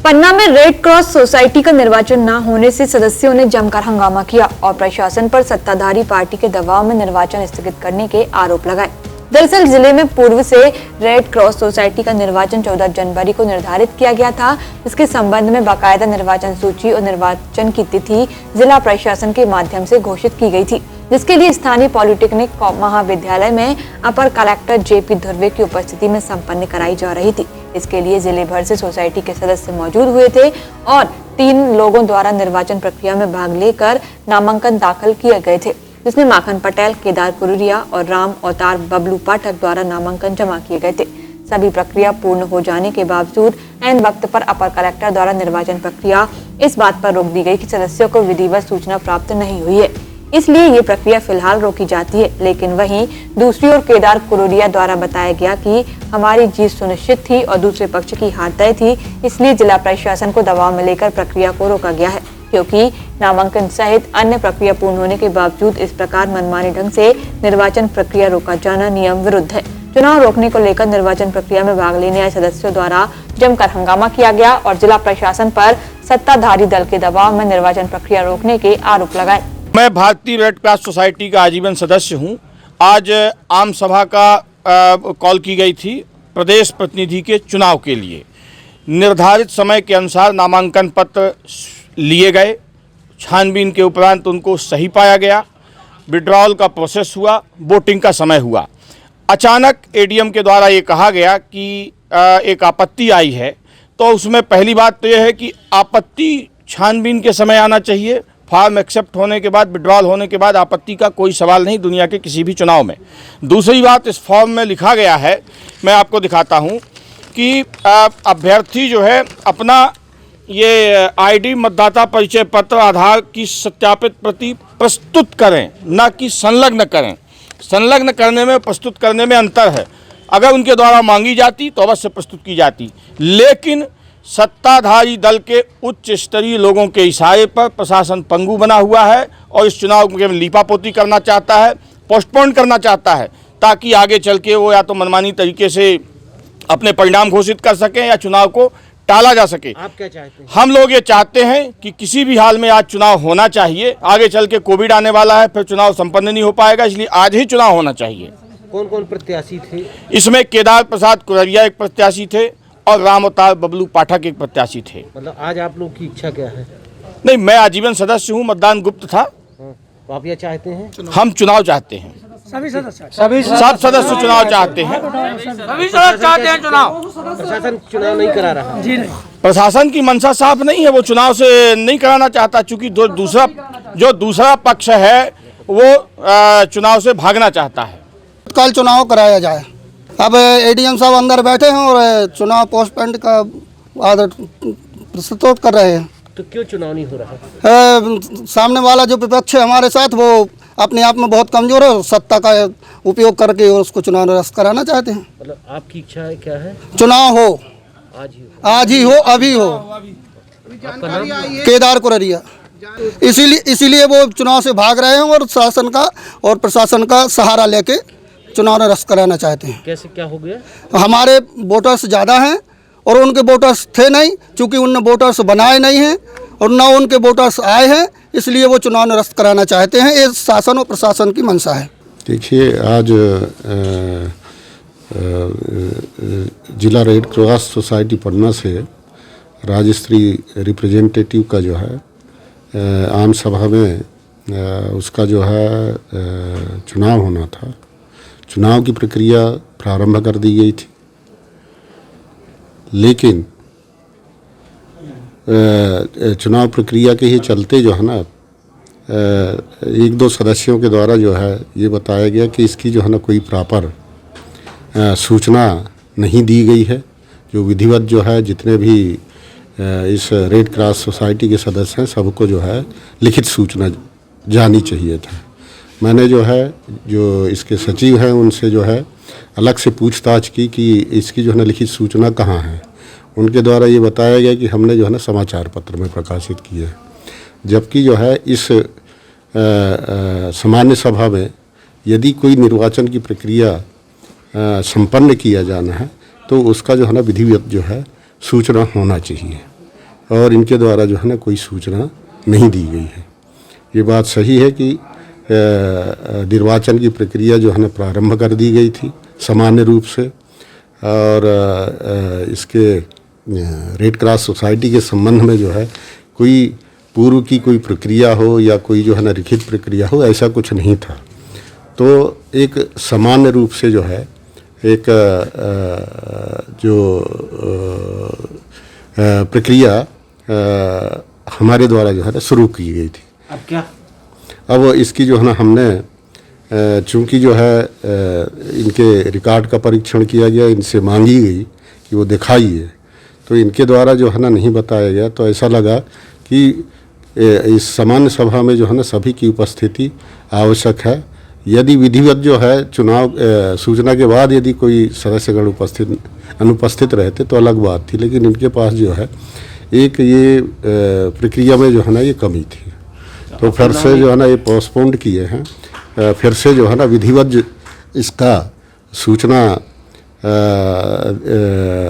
पन्ना में red cross society का निर्वाचन न होने से सदस्यों ने जमकर हंगामा किया और प्रशासन पर सत्ताधारी पार्टी के दबाव में निर्वाचन स्थगित करने के आरोप लगाए। दरअसल जिले में पूर्व से रेड क्रॉस सोसाइटी का निर्वाचन 14 जनवरी को निर्धारित किया गया था, जिसके संबंध में बाकायदा निर्वाचन सूची और निर्वाचन की तिथि जिला प्रशासन के माध्यम से घोषित की गई थी, जिसके लिए स्थानीय पॉलिटेक्निक महाविद्यालय में अपर कलेक्टर जेपी धुर्वे की उपस्थिति में संपन्न कराई जा रही थी। इसके लिए जिले भर से सोसाइटी के सदस्य मौजूद हुए थे और 3 लोगों द्वारा निर्वाचन प्रक्रिया में भाग लेकर नामांकन दाखिल किए गए थे, जिसमें माखन पटेल, केदार कुरुरिया और राम अवतार बबलू पाठक द्वारा नामांकन जमा किए गए थे। सभी प्रक्रिया पूर्ण हो जाने के बावजूद ऐन वक्त पर अपर कलेक्टर द्वारा निर्वाचन प्रक्रिया इस बात पर रोक दी गई कि सदस्यों को विधिवत सूचना प्राप्त नहीं हुई है, इसलिए ये प्रक्रिया फिलहाल रोकी जाती है। लेकिन वहीं दूसरी ओर केदार कुरुरिया द्वारा बताया गया कि हमारी जीत सुनिश्चित थी और दूसरे पक्ष की हार तय थी, इसलिए जिला प्रशासन को दबाव में लेकर प्रक्रिया को रोका गया है, क्योंकि नामांकन सहित अन्य प्रक्रिया पूर्ण होने के बावजूद इस प्रकार मनमानी ढंग से निर्वाचन प्रक्रिया रोका जाना नियम विरुद्ध है। चुनाव रोकने को लेकर निर्वाचन प्रक्रिया में भाग लेने आए सदस्यों द्वारा जमकर हंगामा किया गया और जिला प्रशासन पर सत्ताधारी दल के दबाव में निर्वाचन प्रक्रिया रोकने के आरोप लगाए। मैं भारतीय रेड क्रॉस सोसाइटी का आजीवन सदस्य हूं। आज आम सभा का कॉल की गई थी प्रदेश प्रतिनिधि के चुनाव के लिए। निर्धारित समय के अनुसार नामांकन पत्र लिए गए, छानबीन के उपरांत उनको सही पाया गया, विड्रॉल का प्रोसेस हुआ, वोटिंग का समय हुआ। अचानक एडीएम के द्वारा ये कहा गया कि एक आपत्ति आई है, तो उसमें पहली बात तो यह है कि आपत्ति छानबीन के समय आना चाहिए। फॉर्म एक्सेप्ट होने के बाद, विड्रॉल होने के बाद आपत्ति का कोई सवाल नहीं दुनिया के किसी भी चुनाव में। दूसरी बात, इस फॉर्म में लिखा गया है, मैं आपको दिखाता हूं कि अभ्यर्थी जो है अपना ये आईडी, मतदाता परिचय पत्र, आधार की सत्यापित प्रति प्रस्तुत करें, न कि संलग्न करें। संलग्न करने में, प्रस्तुत करने में अंतर है। अगर उनके द्वारा मांगी जाती तो अवश्य प्रस्तुत की जाती, लेकिन सत्ताधारी दल के उच्च स्तरीय लोगों के इशारे पर प्रशासन पंगु बना हुआ है और इस चुनाव में लीपापोती करना चाहता है, पोस्टपोन करना चाहता है, ताकि आगे चल के वो या तो मनमानी तरीके से अपने परिणाम घोषित कर सकें या चुनाव को टाला जा सके। आप क्या चाहते हैं? हम लोग ये चाहते हैं कि किसी भी हाल में आज चुनाव होना चाहिए। आगे चल के कोविड आने वाला है, फिर चुनाव संपन्न नहीं हो पाएगा, इसलिए आज ही चुनाव होना चाहिए। कौन कौन प्रत्याशी थे इसमें? केदार प्रसाद कुरुरिया एक प्रत्याशी थे और राम अवतार बबलू पाठक एक प्रत्याशी थे। मतलब आज आप लोग की इच्छा क्या है? नहीं, मैं आजीवन सदस्य हूँ, मतदान गुप्त था। तो आप यह चाहते हैं? हम चुनाव चाहते हैं, सब सदस्य चुनाव चाहते हैं, सभी सदस्य चाहते हैं चुनाव। प्रशासन चुनाव नहीं करा रहा जी? नहीं, प्रशासन की मंशा साफ नहीं है, वो चुनाव से नहीं कराना चाहता, चूंकि जो दूसरा पक्ष है वो चुनाव से भागना चाहता है। कल चुनाव कराया जाए। अब एडीएम साहब अंदर बैठे हैं और चुनाव पोस्टपोन का आदर प्रस्तुत कर रहे हैं। तो क्यों चुनाव नहीं हो रहा? सामने वाला जो विपक्ष है हमारे साथ, वो अपने आप में बहुत कमजोर है, सत्ता का उपयोग करके उसको चुनाव निरस्त कराना चाहते हैं। मतलब आपकी इच्छा है क्या है? चुनाव हो, आज ही हो, अभी हो। आपका नाम? केदार कुरुरिया। इसीलिए वो चुनाव से भाग रहे हैं और शासन का और प्रशासन का सहारा लेके चुनाव निरस्त कराना चाहते हैं। कैसे क्या हो गया? हमारे वोटर्स ज़्यादा हैं और उनके वोटर्स थे नहीं, क्योंकि उनने वोटर्स बनाए नहीं हैं और न उनके वोटर्स आए हैं, इसलिए वो चुनाव निरस्त कराना चाहते हैं। ये शासन और प्रशासन की मंशा है। देखिए, आज जिला रेड क्रॉस सोसाइटी पन्ना से राज्य स्तरीय रिप्रेजेंटेटिव का जो है आम सभा में उसका जो है चुनाव होना था। चुनाव की प्रक्रिया प्रारंभ कर दी गई थी, लेकिन चुनाव प्रक्रिया के ही चलते जो है ना, 1-2 सदस्यों के द्वारा जो है ये बताया गया कि इसकी जो है ना कोई प्रॉपर सूचना नहीं दी गई है। जो विधिवत जो है जितने भी इस रेड क्रॉस सोसाइटी के सदस्य हैं, सबको जो है लिखित सूचना जानी चाहिए था। मैंने जो है जो इसके सचिव हैं उनसे जो है अलग से पूछताछ की कि इसकी जो है ना लिखित सूचना कहाँ है। उनके द्वारा ये बताया गया कि हमने जो है ना समाचार पत्र में प्रकाशित किया है, जबकि जो है इस सामान्य सभा में यदि कोई निर्वाचन की प्रक्रिया संपन्न किया जाना है तो उसका जो है ना विधिवत जो है सूचना होना चाहिए। और इनके द्वारा जो है ना कोई सूचना नहीं दी गई है। ये बात सही है कि निर्वाचन की प्रक्रिया जो है ना प्रारंभ कर दी गई थी सामान्य रूप से, और इसके रेड क्रॉस सोसाइटी के संबंध में जो है कोई पूर्व की कोई प्रक्रिया हो या कोई जो है ना लिखित प्रक्रिया हो, ऐसा कुछ नहीं था। तो एक सामान्य रूप से जो है एक जो प्रक्रिया हमारे द्वारा जो है ना शुरू की गई थी। अब क्या? अब इसकी जो है ना हमने चूंकि जो है इनके रिकॉर्ड का परीक्षण किया गया, इनसे मांगी गई कि वो दिखाइए, तो इनके द्वारा जो है ना नहीं बताया गया। तो ऐसा लगा कि इस सामान्य सभा में जो है ना सभी की उपस्थिति आवश्यक है। यदि विधिवत जो है चुनाव सूचना के बाद यदि कोई सदस्यगण अनुपस्थित रहते तो अलग बात थी, लेकिन इनके पास जो है एक ये प्रक्रिया में जो है ना ये कमी थी। तो फिर से जो है ना ये पोस्टपोन्ड किए हैं। फिर से जो है ना विधिवत इसका सूचना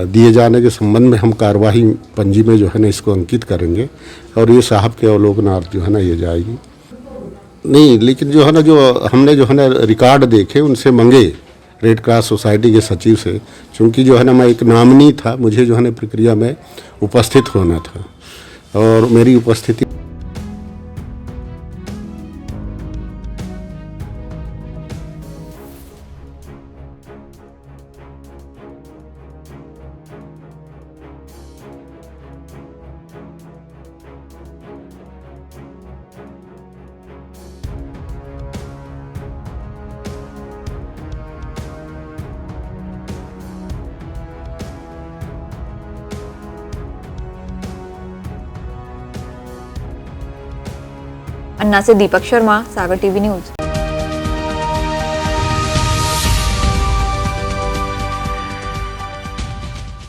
दिए जाने के संबंध में हम कार्यवाही पंजी में जो है ना इसको अंकित करेंगे और ये साहब के अवलोकनार्थ जो है ना ये जाएगी। नहीं, लेकिन जो है ना जो हमने जो है ना रिकॉर्ड देखे उनसे मंगे रेड क्रॉस सोसाइटी के सचिव से, चूँकि जो है ना मैं एक नामिनी था, मुझे जो है ना प्रक्रिया में उपस्थित होना था और मेरी उपस्थिति अन्ना से दीपक शर्मा, सागर टीवी न्यूज।